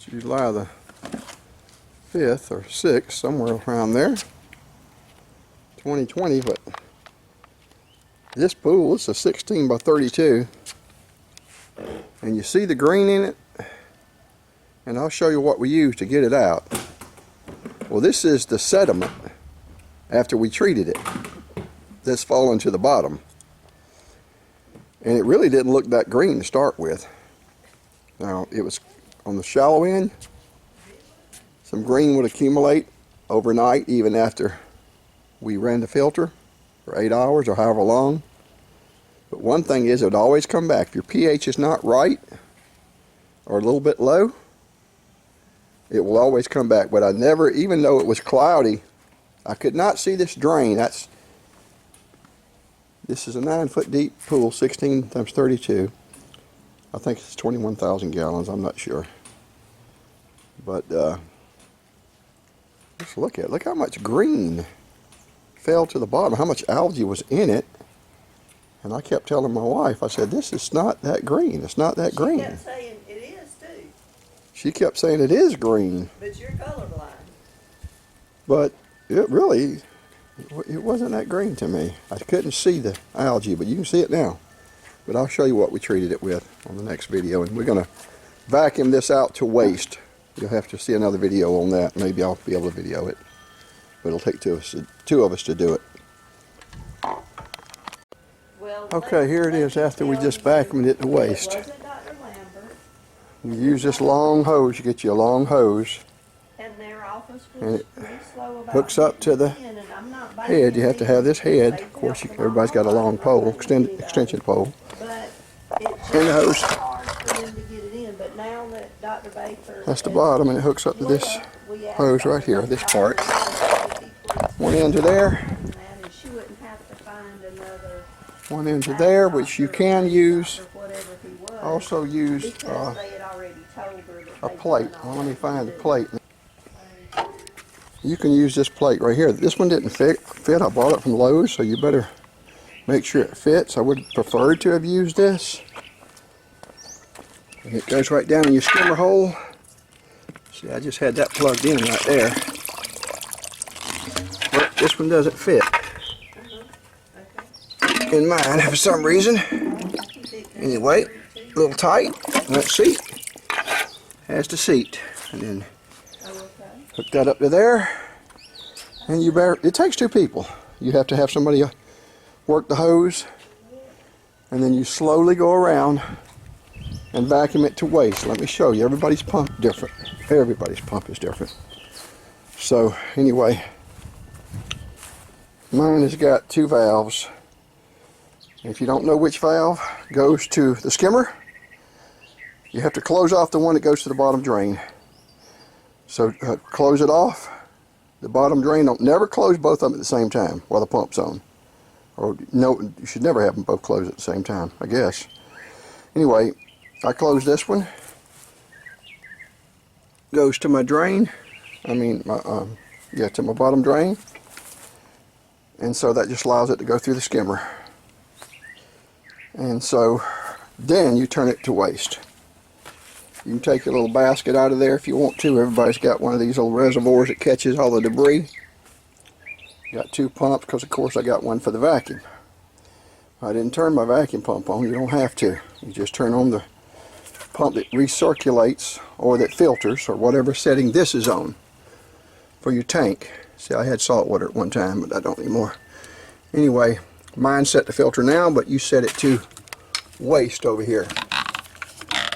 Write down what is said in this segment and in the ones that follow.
July the 5th or 6th, somewhere around there, 2020. But this pool, it's a 16 by 32, and you see the green in it, and I'll show you what we used to get it out. Well, this is the sediment after we treated it that's fallen to the bottom, and it really didn't look that green to start with. Now, it was on the shallow end. Some green would accumulate overnight, even after we ran the filter for 8 hours or however long. But one thing is, it would always come back. If your pH is not right or a little bit low, it will always come back. But I never, even though it was cloudy, I could not see this drain. This is a 9-foot deep pool, 16 times 32. I think it's 21,000 gallons, I'm not sure. But let's look at it. Look how much green fell to the bottom, how much algae was in it. And I kept telling my wife, I said, this is not that green. It's not that green. She kept saying it is too. She kept saying it is green. But you're colorblind. But it really, it wasn't that green to me. I couldn't see the algae, but you can see it now. But I'll show you what we treated it with on the next video. And we're going to vacuum this out to waste. You'll have to see another video on that. Maybe I'll be able to video it. But it'll take two of us to do it. Well, Okay, here it is after we just vacuumed it to waste. It wasn't Dr. Lambert. You use this long hose. You get you a long hose. And their office And was it pretty slow about hooks up to the getting in, and I'm not head. You have to have this head. They Of course, built everybody's got a long pole, extension pole. But it's And the hose. hard for them to get it in. But now that Dr. Baker That's the bottom, and it hooks up to this hose right here, this part. One end to there, And she wouldn't have to find another one end to there, which you can use. or whatever he was. Also use Because they had already told her that a they plate. done Well, all let me that find the to do. plate. You can use this plate right here. This one didn't fit. I bought it from Lowe's, so you better make sure it fits. I would prefer to have used this. And it goes right down in your skimmer hole. See, I just had that plugged in right there. But this one doesn't fit in mine for some reason. Anyway, a little tight. That seat has the seat. And then hook that up to there. And you better, it takes two people. You have to have somebody work the hose. And then you slowly go around and vacuum it to waste. Let me show you. Everybody's pump different. Everybody's pump is different. So anyway, mine has got two valves. If you don't know which valve goes to the skimmer, you have to close off the one that goes to the bottom drain. So close it off. The bottom drain, don't never close both of them at the same time while the pump's on. Or no, you should never have them both closed at the same time, I guess. Anyway, I close this one. Goes to my drain. I mean, to my bottom drain. And so that just allows it to go through the skimmer. And so then you turn it to waste. You can take your little basket out of there if you want to. Everybody's got one of these little reservoirs that catches all the debris. Got two pumps because of course I got one for the vacuum. I didn't turn my vacuum pump on. You don't have to. You just turn on the pump that recirculates or that filters or whatever setting this is on for your tank. See, I had salt water at one time, but I don't anymore. Anyway, mine's set to filter now, but you set it to waste over here.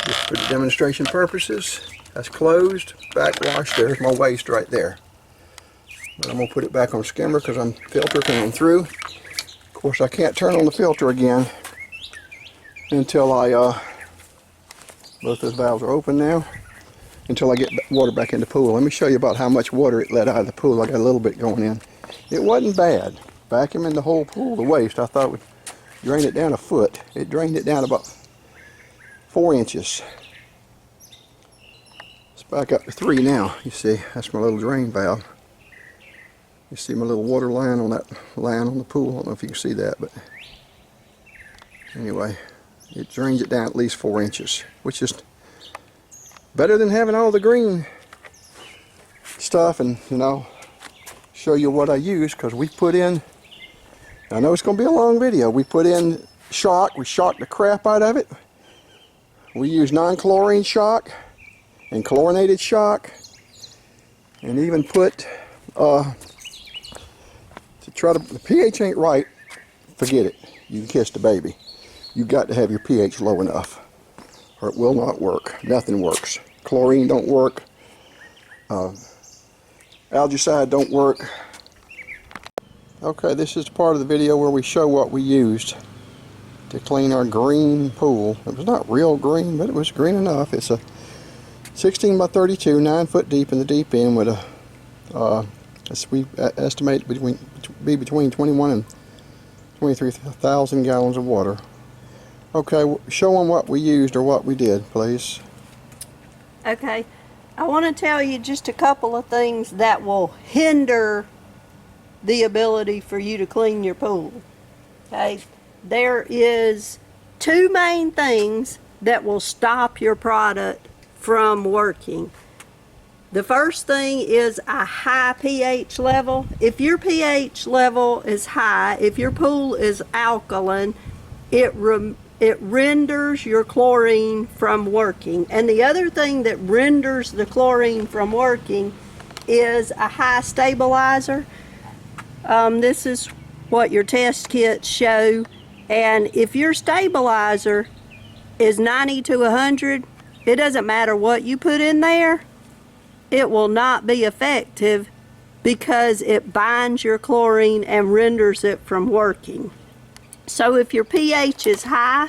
Just for the demonstration purposes. That's closed, backwash. There's my waste right there. But I'm going to put it back on skimmer because I'm filter coming through. Of course, I can't turn on the filter again until both those valves are open now, until I get water back in the pool. Let me show you about how much water it let out of the pool. I got a little bit going in. It wasn't bad. Vacuuming the whole pool, the waste, I thought would drain it down a foot. It drained it down about 4 inches. It's back up to 3 now. You see, that's my little drain valve. You see my little water line on that line on the pool. I don't know if you can see that, but anyway, it drains it down at least 4 inches, which is better than having all the green stuff. And you know, show you what I use, because we put in, I know it's going to be a long video, we put in shock. We shocked the crap out of it. We use non-chlorine shock and chlorinated shock, and even put to try to, the pH ain't right, forget it, you can kiss the baby. You got to have your pH low enough or it will not work. Nothing works. Chlorine don't work, algicide don't work. Okay, this is part of the video where we show what we used to clean our green pool. It was not real green, but it was green enough. It's a 16 by 32, 9 foot deep in the deep end, with a we estimate be between 21 and 23,000 gallons of water. Okay, show them what we used or what we did, please. Okay, I want to tell you just a couple of things that will hinder the ability for you to clean your pool. Okay, there is two main things that will stop your product from working. The first thing is a high pH level. If your pH level is high, if your pool is alkaline, it renders your chlorine from working. And the other thing that renders the chlorine from working is a high stabilizer. This is what your test kits show, and if your stabilizer is 90 to 100, it doesn't matter what you put in there, it will not be effective because it binds your chlorine and renders it from working. So if your pH is high,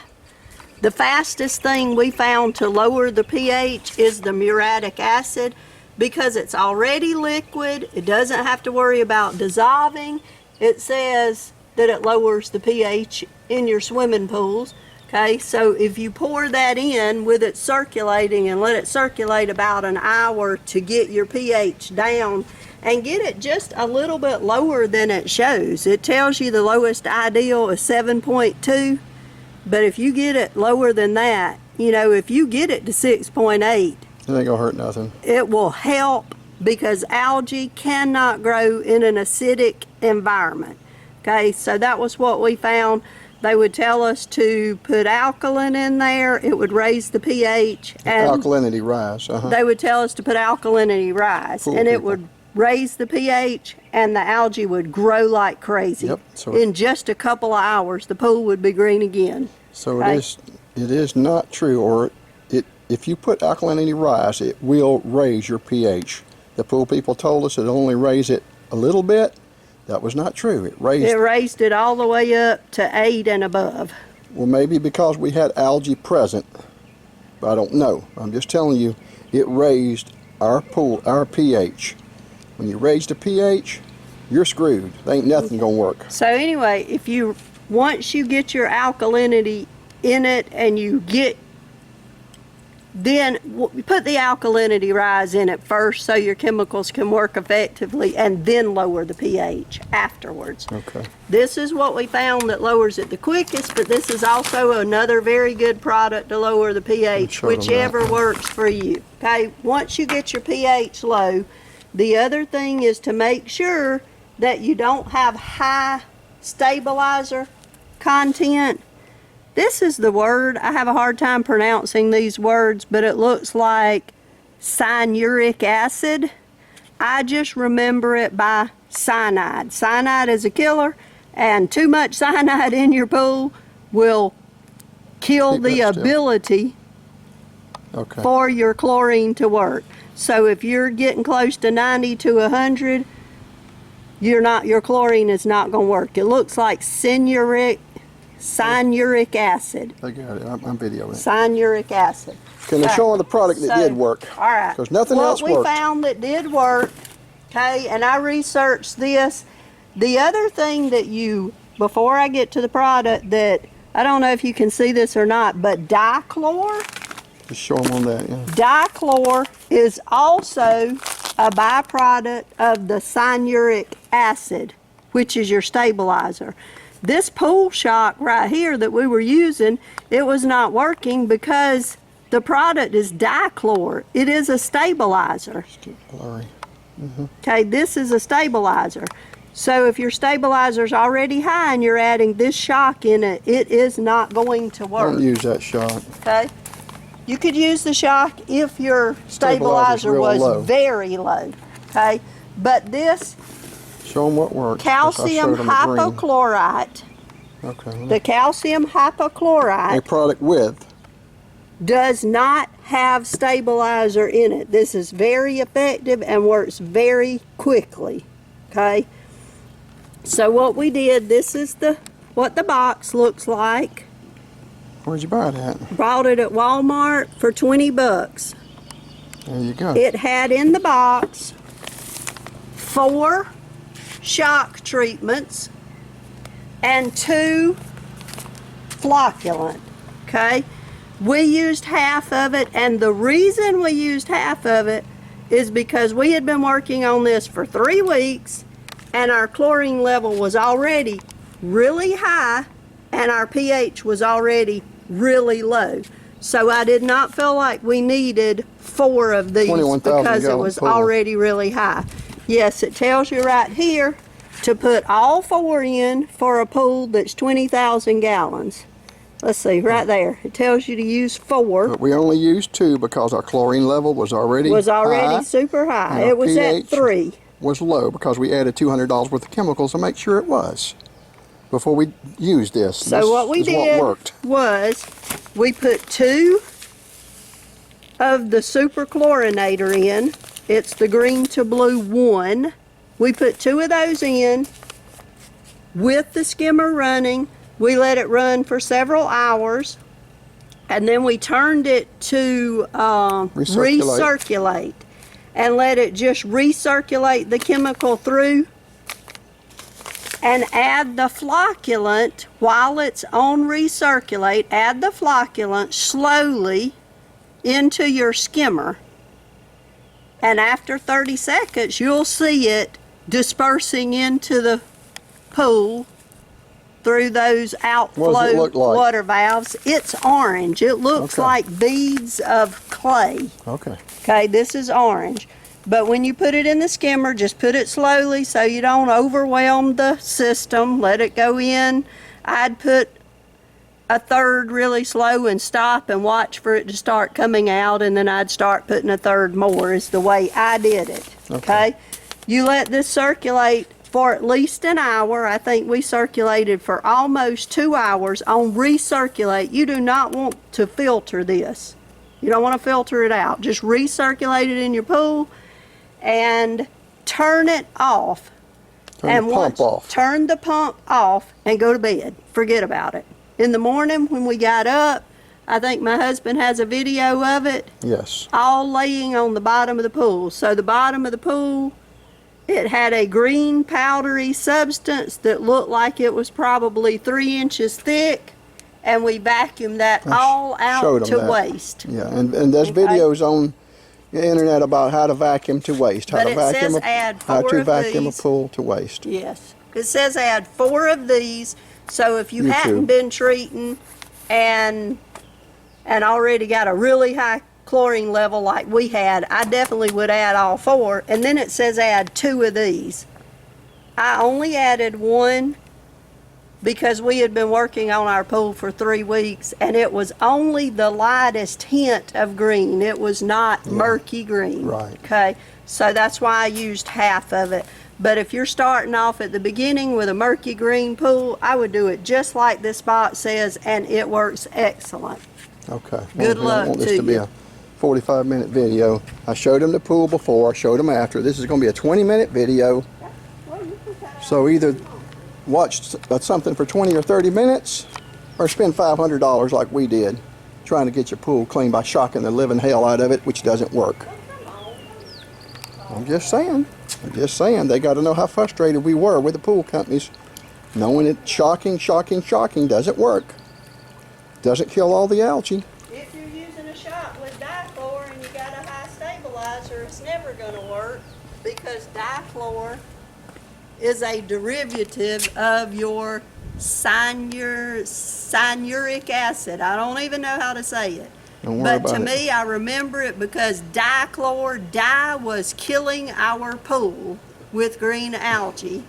the fastest thing we found to lower the pH is the muriatic acid, because it's already liquid. It doesn't have to worry about dissolving. It says that it lowers the pH in your swimming pools. Okay, so if you pour that in with it circulating and let it circulate about an hour to get your pH down and get it just a little bit lower than it shows. It tells you the lowest ideal is 7.2, but if you get it lower than that, you know, if you get it to 6.8, It ain't gonna hurt nothing. it will help, because algae cannot grow in an acidic environment. Okay, so that was what we found. They would tell us to put alkaline in there. It would raise the pH. And Alkalinity rise. they would tell us to put alkalinity rise. Fool And it people. would raise the pH, and the algae would grow like crazy. Yep, so in just a couple of hours, the pool would be green again. So Okay. it is not true, or if you put alkalinity rise, it will raise your pH. The pool people told us it only raised it a little bit. That was not true. It raised it all the way up to 8 and above. Well, maybe because we had algae present, but I don't know. I'm just telling you, it raised our pool, our pH. When you raise the pH, you're screwed. There ain't nothing gonna work. So anyway, once you get your alkalinity in it and then put the alkalinity rise in it first so your chemicals can work effectively, and then lower the pH afterwards. Okay. This is what we found that lowers it the quickest, but this is also another very good product to lower the pH, Show them whichever that. works for you. Okay, once you get your pH low, the other thing is to make sure that you don't have high stabilizer content. This is the word, I have a hard time pronouncing these words, but it looks like cyanuric acid. I just remember it by cyanide. Cyanide is a killer, and too much cyanide in your pool will kill Keep the that still. ability Okay. for your chlorine to work. So if you're getting close to 90 to 100, your chlorine is not going to work. It looks like cyanuric acid. I got it. I'm videoing it. Cyanuric acid. Can I show them the product that did work? All right. Because nothing else What we worked. found that did work, okay, and I researched this. The other thing that before I get to the product, that I don't know if you can see this or not, but dichlor. Just show them on that, yeah. Dichlor is also a byproduct of the cyanuric acid, which is your stabilizer. This pool shock right here that we were using, it was not working because The product is dichlor. It is a stabilizer. It's too blurry. Okay, this is a stabilizer. So if your stabilizer's already high and you're adding this shock in it, it is not going to work. Don't use that shock. Okay? You could use the shock if your stabilizer real was low. very low. Okay? But this Show them what works. calcium hypochlorite, Okay. the calcium A hypochlorite product with. does not have stabilizer in it. This is very effective and works very quickly. Okay? So what we did, this is what the box looks like. Where'd you buy it at? Bought it at Walmart for 20 bucks. There you go. It had in the box 4 shock treatments and 2 flocculant. Okay? We used half of it, and the reason we used half of it is because we had been working on this for 3 weeks and our chlorine level was already really high and our pH was already really low. So I did not feel like we needed 4 of these 21,000 because it gallon was pool. already really high. Yes, it tells you right here to put all 4 in for a pool that's 20,000 gallons. Let's see, right there. It tells you to use 4. But we only used 2 because our chlorine level was already high, super high. and our It was at pH 3. was low because we added $200 worth of chemicals to make sure it was before we used this. So This what we is did what worked. was we put 2 of the super chlorinator in. It's the green to blue 1. We put 2 of those in with the skimmer running. We let it run for several hours, and then we turned it to recirculate and let it just recirculate the chemical through, and add the flocculant while it's on recirculate. Add the flocculant slowly into your skimmer, and after 30 seconds you'll see it dispersing into the pool through those outflow What does it look like? water valves. It's orange. It looks Okay. like beads of clay. Okay. Okay, this is orange. But when you put it in the skimmer, just put it slowly so you don't overwhelm the system. Let it go in. I'd put a third really slow and stop and watch for it to start coming out, and then I'd start putting a third more, is the way I did it. Okay? You let this circulate for at least an hour. I think we circulated for almost 2 hours on recirculate. You do not want to filter this. You don't want to filter it out. Just recirculate it in your pool and turn it off. Turn the pump off. Turn the pump off and go to bed. Forget about it. In the morning when we got up, I think my husband has a video of it, Yes. all laying on the bottom of the pool. So the bottom of the pool, it had a green powdery substance that looked like it was probably 3 inches thick, and we vacuumed that all out showed 'em to that. waste. Yeah, and there's Okay. videos on the internet about how to vacuum to waste, how But to it vacuum says add how 4 to of vacuum a these. pool to waste. Yes. It says add 4 of these, so if you Me hadn't too. been treating and already got a really high chlorine level like we had, I definitely would add all 4. And then it says add 2 of these. I only added 1 because we had been working on our pool for 3 weeks, and it was only the lightest hint of green. It was not murky green. Right. Okay, so that's why I used half of it. But if you're starting off at the beginning with a murky green pool, I would do it just like this box says, and it works excellent. Okay. Good We luck don't want this to to be you. a 45-minute video. I showed them the pool before, I showed them after. This is going to be a 20-minute video. So either watch something for 20 or 30 minutes or spend $500 like we did trying to get your pool clean by shocking the living hell out of it, which doesn't work. I'm just saying. They got to know how frustrated we were with the pool companies, knowing that shocking doesn't work. Doesn't kill all the algae. If you're using a shot with dichlor and you got a high stabilizer, it's never going to work because dichlor is a derivative of your cyanuric acid. I don't even know how to say it. Don't worry But to about it. me, I remember it because dye was killing our pool with green algae.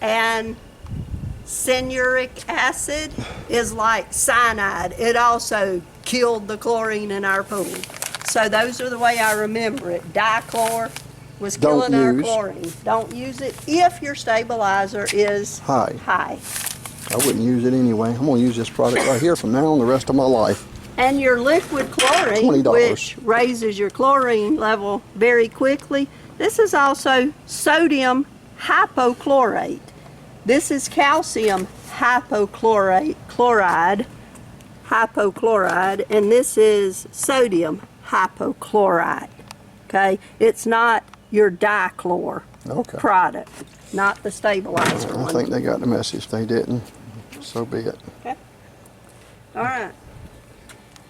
And cyanuric acid is like cyanide. It also killed the chlorine in our pool. So those are the way I remember it. Dichlor was killing our chlorine. Don't use it if your stabilizer is High. high. I wouldn't use it anyway. I'm going to use this product right here from now on the rest of my life. And your liquid chlorine, $20. which raises your chlorine level very quickly, this is also sodium hypochlorite. This is calcium hypochlorite, and this is sodium hypochlorite. Okay, it's not your dichlor product, not the stabilizer I one. think they got the message. If they didn't, so be it. Okay. All right.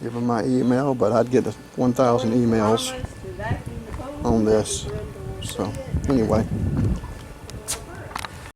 Give them my email, but I'd get 1,000 emails on this. So anyway.